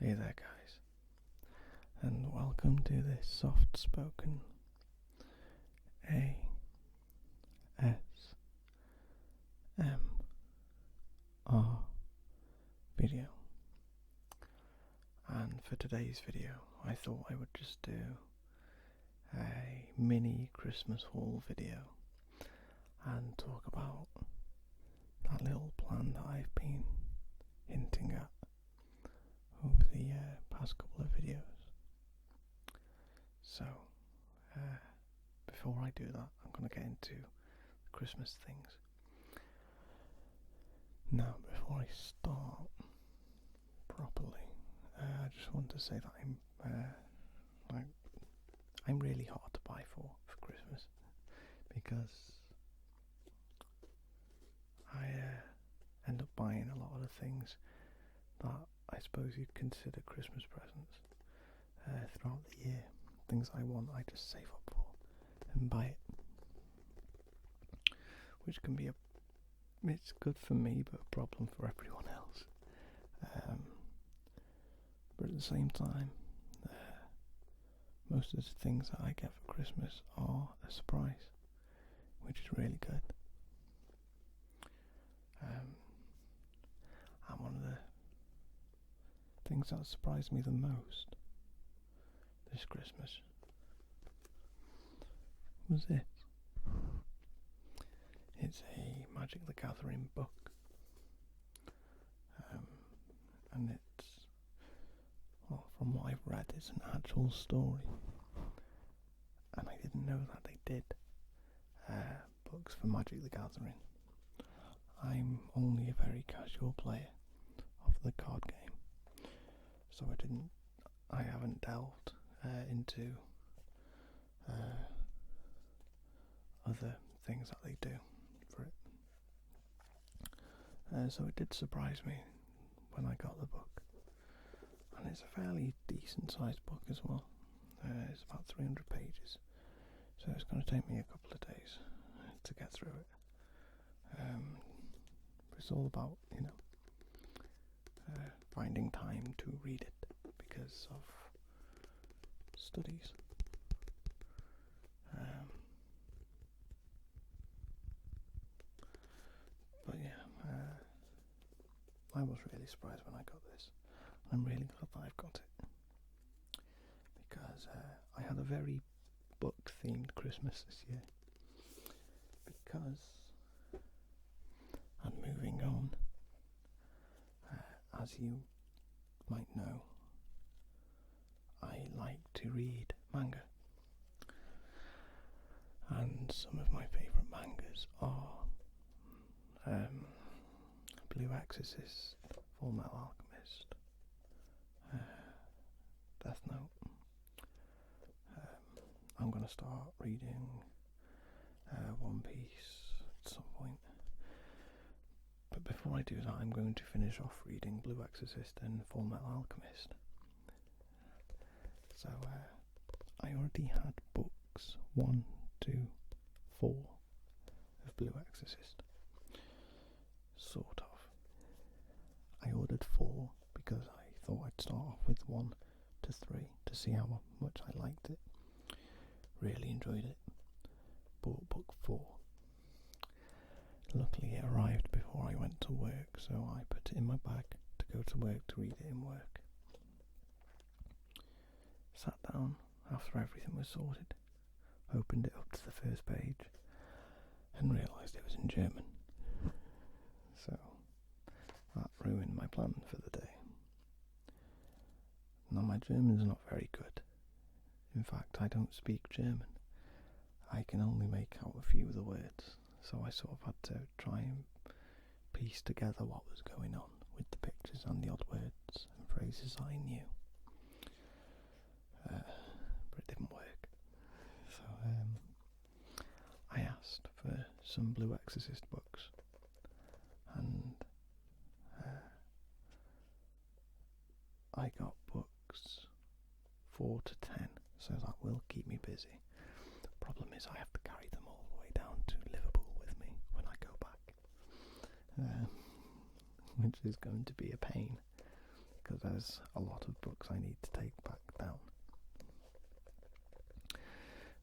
Hey there, guys, and welcome to this soft-spoken ASMR video. And for today's video, I thought I would just do a mini Christmas haul video and talk about that little plan that I've been hinting at over the past couple of videos. So, before I do that, I'm going to get into the Christmas things. Now, before I start properly, I just want to say that I'm really hard to buy for Christmas, because I end up buying a lot of the things that I suppose you'd consider Christmas presents throughout the year. Things I want, I just save up for and buy it, which can be it's good for me but a problem for everyone else. But at the same time, most of the things that I get for Christmas are a surprise, which is really good. And one of the things that surprised me the most this Christmas was this. It's a Magic the Gathering book, and it's, well, from what I've read, it's an actual story, and I didn't know that they did books for Magic the Gathering. I'm only a very casual player of the card game, so I haven't delved into other things that they do for it. So it did surprise me when I got the book, and it's a fairly decent sized book as well. It's about 300 pages, so it's going to take me a couple of days to get through it. It's all about, finding time to read it because of studies. But yeah, I was really surprised when I got this. I'm really glad that I've got it, because I had a very book-themed Christmas this year, because I'm moving on. As you might know, I like to read manga, and some of my favourite mangas are Blue Exorcist, Fullmetal Alchemist, Death Note. I'm going to start reading One Piece at some point. But before I do that, I'm going to finish off reading Blue Exorcist and Fullmetal Alchemist. So I already had books 1, 2, 4 of Blue Exorcist. Sort of. I ordered 4 because I thought I'd start off with 1 to 3 to see how much I liked it. Really enjoyed it. Bought book 4. Luckily it arrived before I went to work, so I put it in my bag to go to work to read it in work. Sat down after everything was sorted, opened it up to the first page, and realised it was in German. So that ruined my plan for the day. Now, my German's not very good. In fact, I don't speak German. I can only make out a few of the words, so I sort of had to try and piece together what was going on with the pictures and the odd words and phrases I knew. But it didn't work. So I asked for some Blue Exorcist books, and I got books 4 to 10, so that will keep me busy. The problem is I have to carry them all the way down to Liverpool with me when I go back, which is going to be a pain, because there's a lot of books I need to take back down.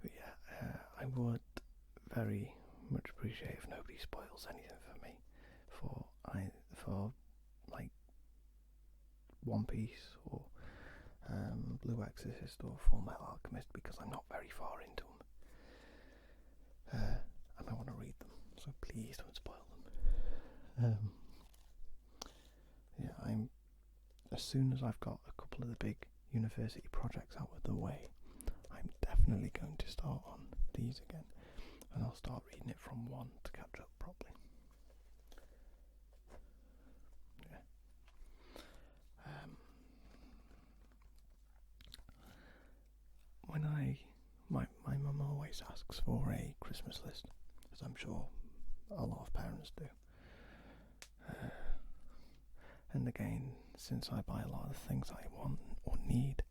But yeah, I would very much appreciate if nobody spoils anything for me for like One Piece or Blue Exorcist or Fullmetal Alchemist, because I'm not very far into them, and I want to read them, so please don't spoil them. Yeah, as soon as I've got a couple of the big university projects out of the way, I'm definitely going to start on these again, and I'll start reading it from one to catch up properly. Yeah. My mum always asks for a Christmas list, as I'm sure a lot of parents do. And again, since I buy a lot of things I want or need,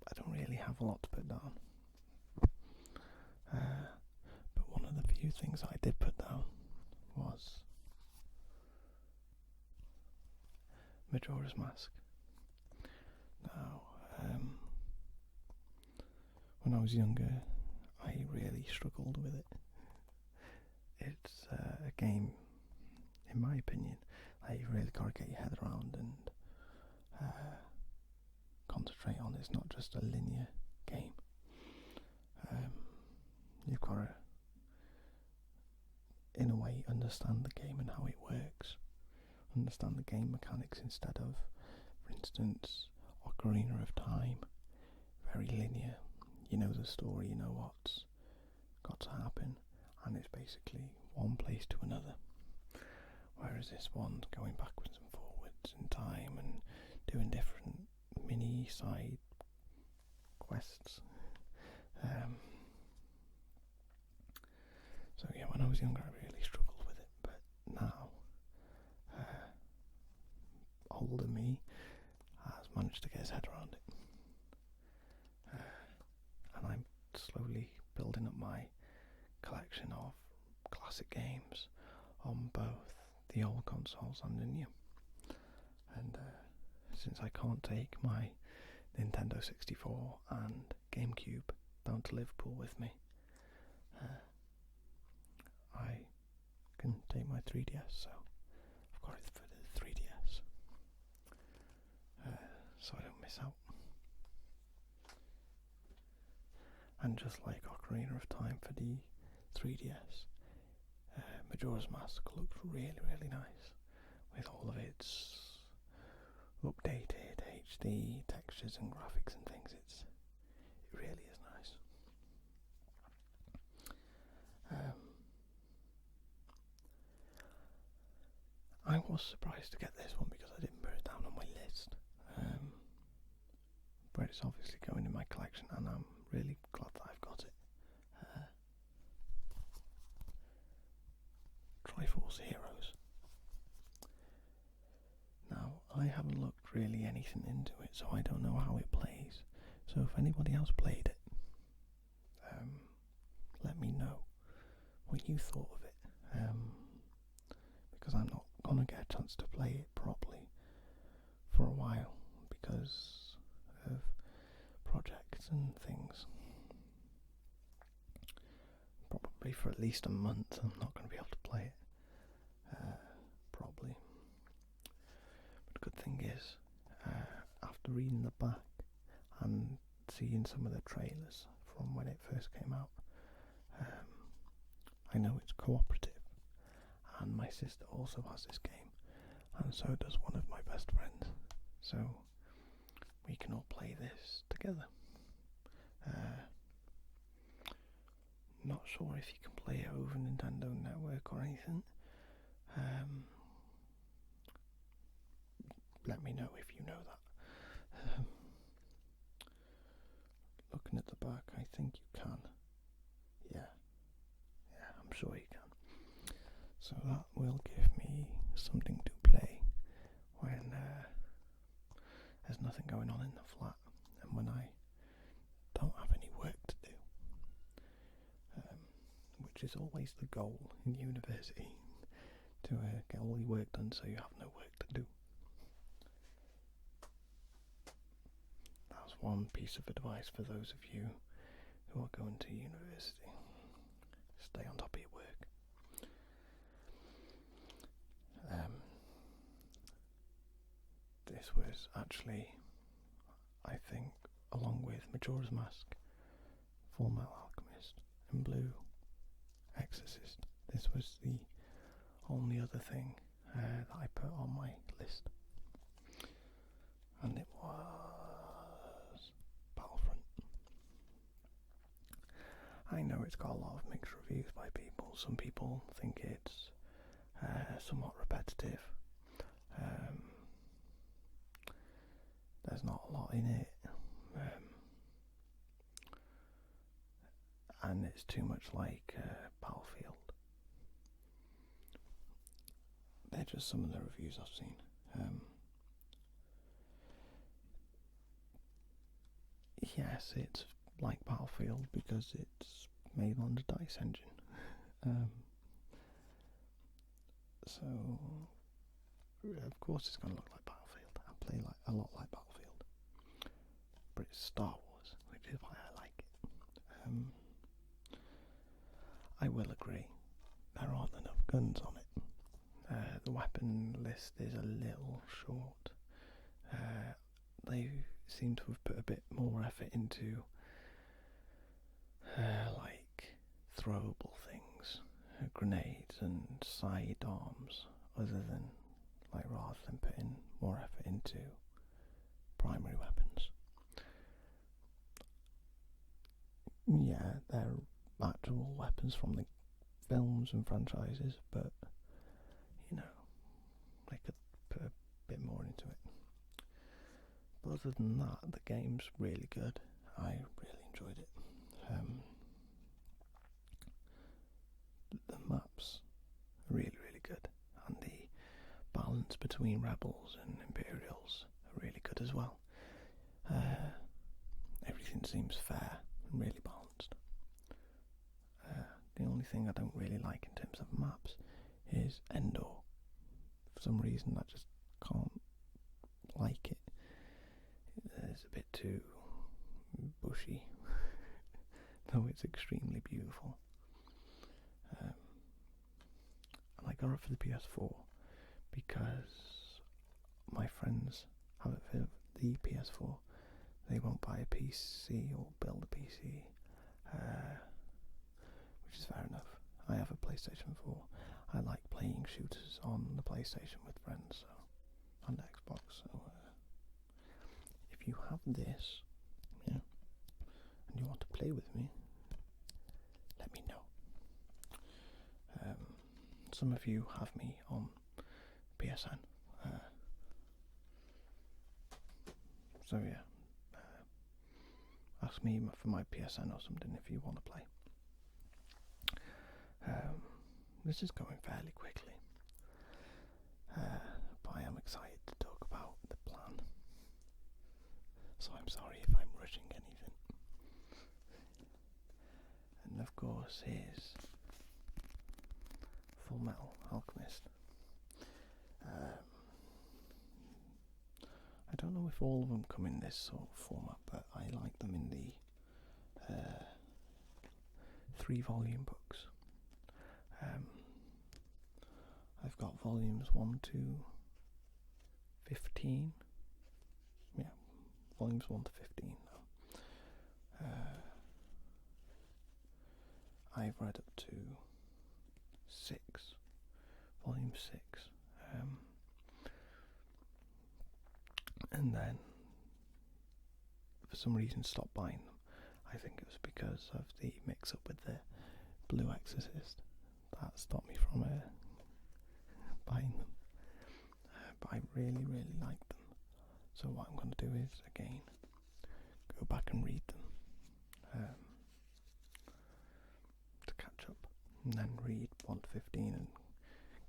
I don't really have a lot to put down. But one of the few things I did put down was Majora's Mask. Now, when I was younger, I really struggled with it. It's a game, in my opinion, that you really got to get your head around and concentrate on. It's not just a linear game. You've got to, in a way, understand the game and how it works. Understand the game mechanics instead of, for instance, Ocarina of Time, very linear. You know the story, you know what's got to happen, and it's basically one place to another. Whereas this one's going backwards and forwards in time and doing different mini side quests. So yeah, when I was younger I really struggled with it, but now older me has managed to get his head around it. And I'm slowly building up my collection of classic games on both the old consoles and the new. And since I can't take my Nintendo 64 and GameCube down to Liverpool with me, I can take my 3DS, so I've got it for the 3DS, so I don't miss out. And just like Ocarina of Time for the 3DS, Majora's Mask looks really, really nice with all of its updated HD textures and graphics and things. It really is nice. I was surprised to get this one because I didn't put it down on my list, but it's obviously going in my collection and I'm really glad that I've got it. Triforce Heroes. Now, I haven't looked really anything into it, so I don't know how it plays. So if anybody else played it, let me know what you thought of it, because I'm not going to get a chance to play it properly for a while because of projects and things. Probably for at least a month I'm not going to be able to play it properly. But the good thing is, after reading the back and seeing some of the trailers from when it first came out, I know it's cooperative, and my sister also has this game, and so does one of my best friends, so we can all play this together. Not sure if you can play it over Nintendo Network or anything. Let me know if you know that. Looking at the back, I think you can. Yeah, I'm sure you can. So that will give me something to play when there's nothing going on in the flat and when I don't have any work to do, which is always the goal in university, to get all your work done so you have no work to do. one piece of advice for those of you who are going to university. Stay on top of your work. This was actually, I think, along with Majora's Mask, Fullmetal Alchemist, and Blue Exorcist, this was the only other thing that I put on my list. And it was Battlefront. I know it's got a lot of mixed reviews by people. Some people think it's somewhat repetitive. There's not a lot in it. And it's too much like Battlefield. They're just some of the reviews I've seen. Yes, it's like Battlefield because it's made on the DICE engine. So, of course it's going to look like Battlefield. I play a lot like Battlefield. But it's Star Wars, which is why I like it. I will agree, there aren't enough guns on it. The weapon list is a little short. They seem to have put a bit more effort into like throwable things, grenades and sidearms, rather than putting more effort into primary weapons. Yeah, they're actual weapons from the films and franchises, but you know, they could put a bit more into it. But other than that, the game's really good. I really enjoyed it. The maps are really, really good, and the balance between rebels and Imperials are really good as well. Everything seems fair and really balanced. The only thing I don't really like in terms of maps is Endor. For some reason I just can't like it. It's a bit too bushy, though it's extremely beautiful. And I got it for the PS4 because my friends have it for the PS4. They won't buy a PC or build a PC, which is fair enough. I have a PlayStation 4. I like playing shooters on the PlayStation with friends, so on the Xbox. So if you have this, and you want to play with me, let me know. Some of you have me on PSN, so yeah. Ask me for my PSN or something if you want to play. This is going fairly quickly, but I am excited to talk about the plan, so I'm sorry if I'm rushing anything. And of course here's Fullmetal Alchemist. I don't know if all of them come in this sort of format, but I like them in the 3-volume books. I've got volumes 1 to 15. Yeah, volumes 1 to 15 now. I've read up to 6, volume 6. And then, for some reason, stopped buying them. I think it was because of the mix-up with the Blue Exorcist. That stopped me from buying them. But I really, really like them. So what I'm going to do is, again, go back and read them to catch up. And then read 1 to 15 and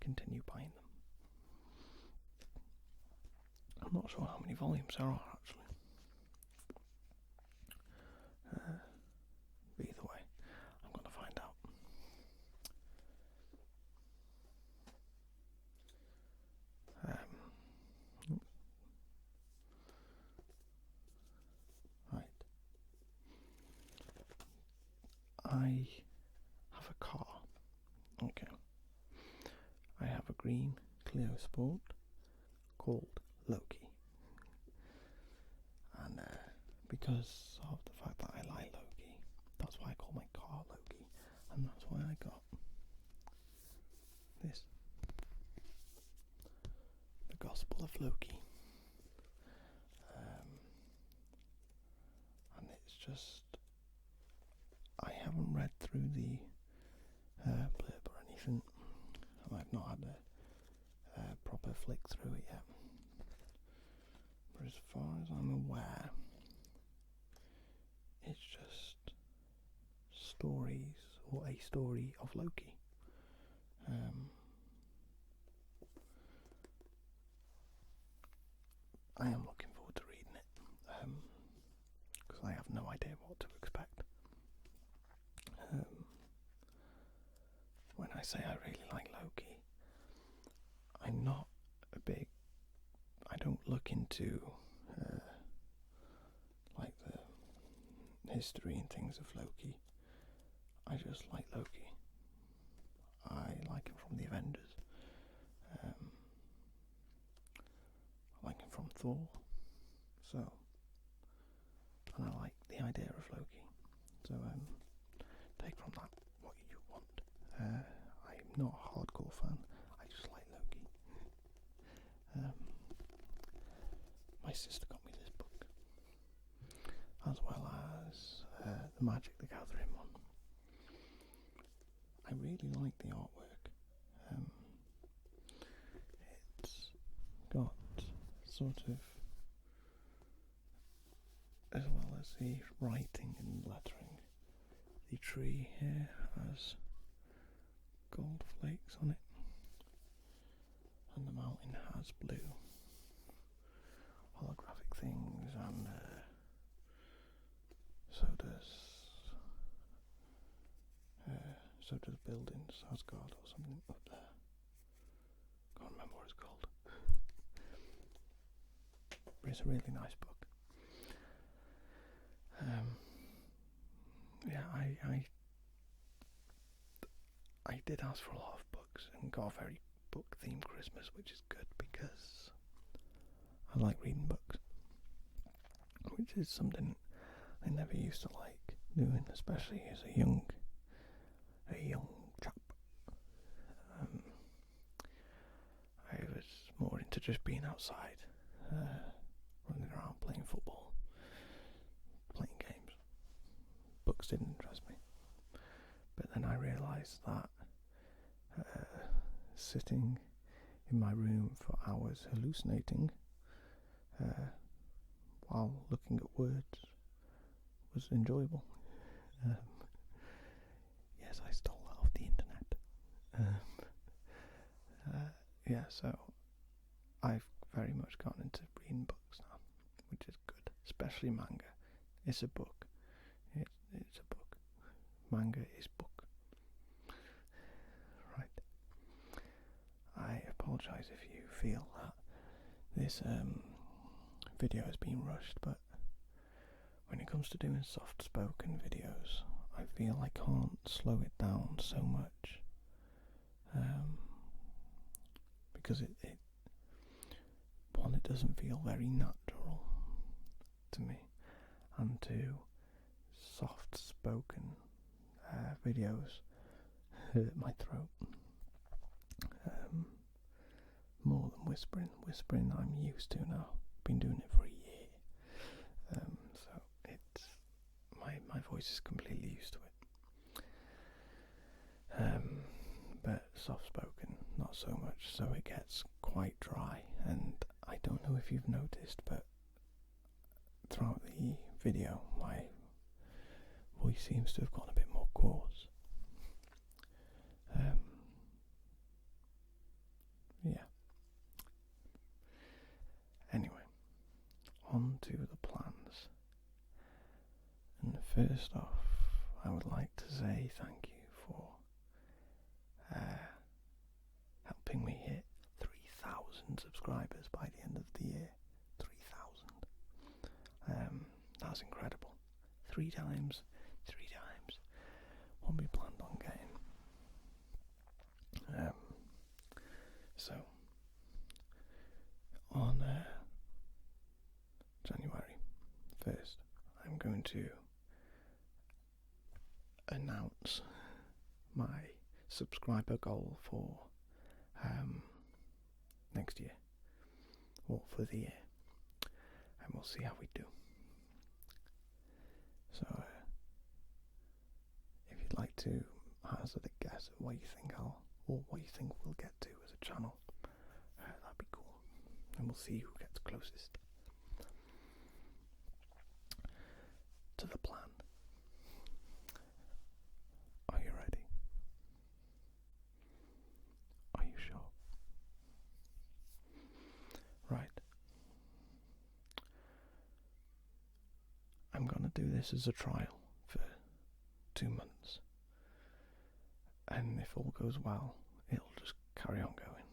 continue buying them. I'm not sure how many volumes there are, actually. But either way, I'm going to find out. green Clio Sport called Loki. And because of the fact that I like Loki, that's why I call my car Loki, and that's why I got this, the Gospel of Loki. And it's just, I haven't read through the blurb or anything. I've not had a proper flick through it yet. But as far as I'm aware, it's just stories, or a story of Loki. I am looking forward to reading it, because I have no idea what to expect. When I say I really like Loki, I'm not I don't look into like the history and things of Loki. I just like Loki. I like him from the Avengers. I like him from Thor. So, and I like the idea of Loki. So take from that what you want. I'm not a hardcore fan. I just like Loki. My sister got me this book, as well as the Magic the Gathering one. I really like the artwork. It's got sort of, as well as the writing and lettering, the tree here has gold flakes on it, and the mountain has blue holographic things, and so does buildings, Asgard or something up there. Can't remember what it's called. But it's a really nice book. I did ask for a lot of books and got a very book themed Christmas, which is good because I like reading books, which is something I never used to like doing, especially as a young chap. I was more into just being outside, running around, playing football, playing games. Books didn't interest me. But then I realised that sitting in my room for hours hallucinating while looking at words was enjoyable. Yes, I stole that off the internet. So I've very much gotten into reading books now, which is good, especially manga. It's a book. It's a book. Manga is book. Right. I apologise if you feel that this video has been rushed, but when it comes to doing soft-spoken videos, I feel I can't slow it down so much, because it doesn't feel very natural to me, and two, soft-spoken videos hurt my throat more than whispering. Whispering I'm used to now. Been doing it for a year, so it's my voice is completely used to it. But soft-spoken, not so much. So it gets quite dry, and I don't know if you've noticed, but throughout the video, my voice seems to have gone a bit more coarse. Anyway, on to the plans. And first off, I would like to say thank you for helping me hit 3,000 subscribers by the end of the year. 3,000. That's incredible. Three times. What we planned on getting. So on January 1st, I'm going to announce my subscriber goal for next year, or for the year, and we'll see how we do. So if you'd like to hazard a guess at what you think what you think we'll get to as a channel, that'd be cool, and we'll see who gets closest to the plan. Are you ready? Are you sure? Right. I'm gonna do this as a trial for 2 months, and if all goes well, it'll just carry on going.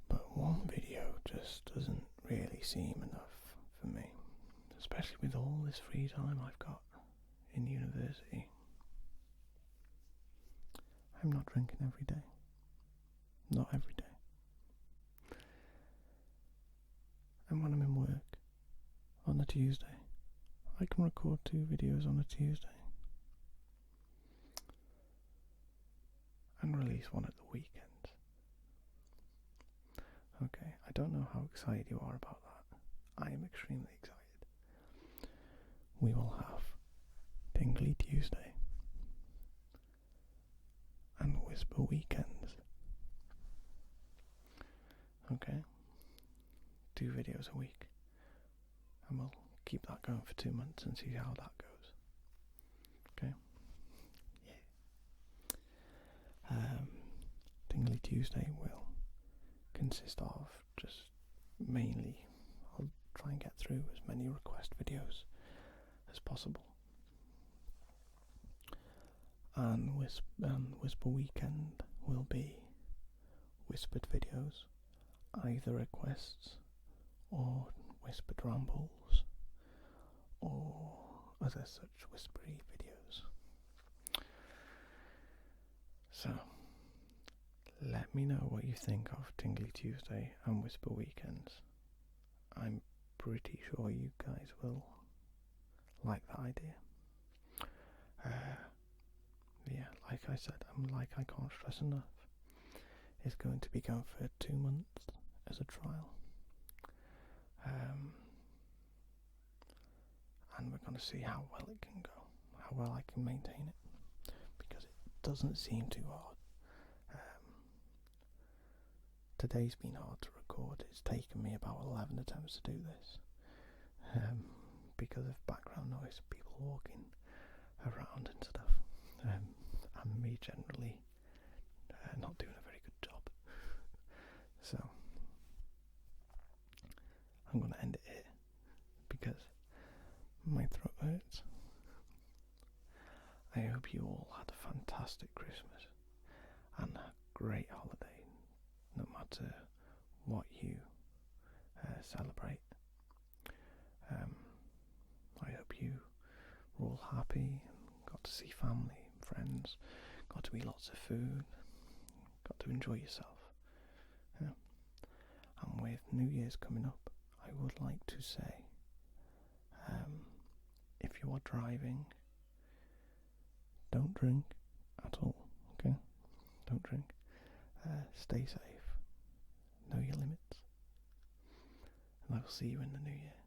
But one video just doesn't really seem enough for me, especially with all this free time I've got in university. I'm not drinking every day. Not every day. And when I'm in work on a Tuesday, I can record 2 videos on a Tuesday and release one at the weekend. Okay, I don't know how excited you are about that. I am extremely excited. We will have Tingly Tuesday and Whisper Weekends. Okay, 2 videos a week, and we'll keep that going for 2 months and see how that goes. Okay? Yeah. Tingly Tuesday will consist of just mainly, I'll try and get through as many request videos as possible. And Whisper Weekend will be whispered videos, either requests or whispered rambles or other such whispery videos. So let me know what you think of Tingly Tuesday and Whisper Weekends. I'm pretty sure you guys will like that idea. Yeah, like I said, I can't stress enough. It's going to be going for 2 months as a trial. And we're going to see how well it can go, how well I can maintain it, because it doesn't seem too hard. Today's been hard to record. It's taken me about 11 attempts to do this, because of background noise, people walking around and stuff, and me generally not doing a very good job. So I'm going to end it here because my throat hurts. I hope you all had a fantastic Christmas and a great holiday, no matter what you celebrate. I hope you were all happy and got to see family and friends, got to eat lots of food, got to enjoy yourself. Yeah. And with New Year's coming up, I would like to say, if you are driving, don't drink at all, okay? Don't drink. Stay safe. Know your limits. And I will see you in the new year.